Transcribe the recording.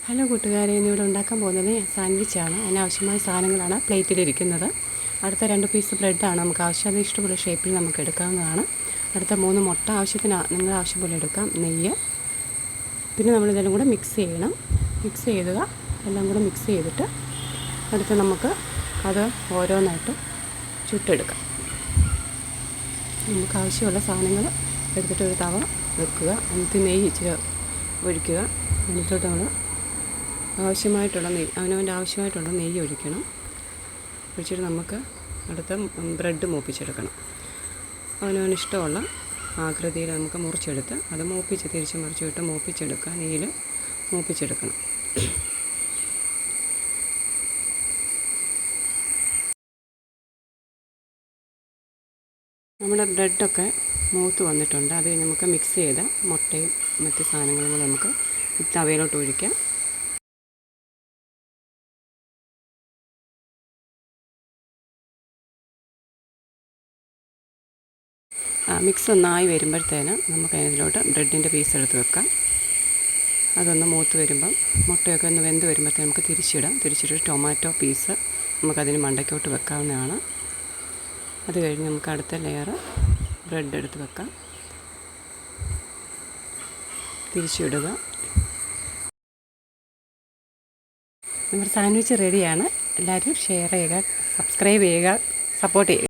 Hello കൂട്ടുകാരെ, ഇന്നിവിടെ ഉണ്ടാക്കാൻ പോകുന്നത് സാൻഡ്വിച്ചാണ്. അതിനാവശ്യമായ സാധനങ്ങളാണ് പ്ലേറ്റിലിരിക്കുന്നത്. അടുത്ത 2 പീസ് ബ്രെഡാണ് നമുക്ക് ആവശ്യം. അത് ഇഷ്ടമുള്ള ഷേപ്പിൽ നമുക്ക് എടുക്കാവുന്നതാണ്. അടുത്ത 3 മുട്ട ആവശ്യത്തിന് നിങ്ങളുടെ ആവശ്യം പോലെ എടുക്കാം. നെയ്യ്, പിന്നെ നമ്മളിതെല്ലാം കൂടെ മിക്സ് ചെയ്യണം. മിക്സ് ചെയ്യുക, എല്ലാം കൂടെ മിക്സ് ചെയ്തിട്ട് അടുത്ത് നമുക്ക് അത് ഓരോന്നായിട്ട് ചുട്ടെടുക്കാം. നമുക്ക് ആവശ്യമുള്ള സാധനങ്ങൾ എടുത്തിട്ട് ഒരു തവ വെക്കുക. എന്നിട്ട് നെയ്യ് ഇച്ചിരി ഒഴിക്കുക. എന്നിട്ട് നമ്മൾ ആവശ്യമായിട്ടുള്ള അവനവൻ്റെ ആവശ്യമായിട്ടുള്ള നെയ്യ് ഒഴിക്കണം. ഒഴിച്ചിട്ട് നമുക്ക് അടുത്ത ബ്രെഡ് മൂപ്പിച്ചെടുക്കണം. അവനവന് ഇഷ്ടമുള്ള ആകൃതിയിൽ നമുക്ക് മുറിച്ചെടുത്ത് അത് തിരിച്ച് മറിച്ചിട്ട് മൂപ്പിച്ചെടുക്കുക. നെയ്യിൽ മൂപ്പിച്ചെടുക്കണം. നമ്മുടെ ബ്രെഡൊക്കെ മൂത്ത് വന്നിട്ടുണ്ട്. അത് നമുക്ക് മിക്സ് ചെയ്ത മുട്ടയും മറ്റ് സാധനങ്ങളും കൂടെ നമുക്ക് തവയിലോട്ട് ഒഴിക്കാം. മിക്സ് ഒന്നായി വരുമ്പോഴത്തേന് നമുക്ക് അതിലോട്ട് ബ്രെഡിൻ്റെ പീസ് എടുത്ത് വെക്കാം. അതൊന്ന് മൂത്ത് വരുമ്പം മുട്ടയൊക്കെ ഒന്ന് വെന്ത് വരുമ്പോഴത്തേന് നമുക്ക് തിരിച്ചിട്ട് ടൊമാറ്റോ പീസ് നമുക്കതിന് മണ്ടയ്ക്കോട്ട് വെക്കാവുന്നതാണ്. അത് കഴിഞ്ഞ് നമുക്ക് അടുത്ത ലെയർ ബ്രെഡ് എടുത്ത് വെക്കാം. തിരിച്ചിടുക. നമ്മുടെ സാൻഡ്വിച്ച് റെഡിയാണ്. എല്ലാവരും ഷെയർ ചെയ്യുക, സബ്സ്ക്രൈബ് ചെയ്യുക, സപ്പോർട്ട് ചെയ്യുക.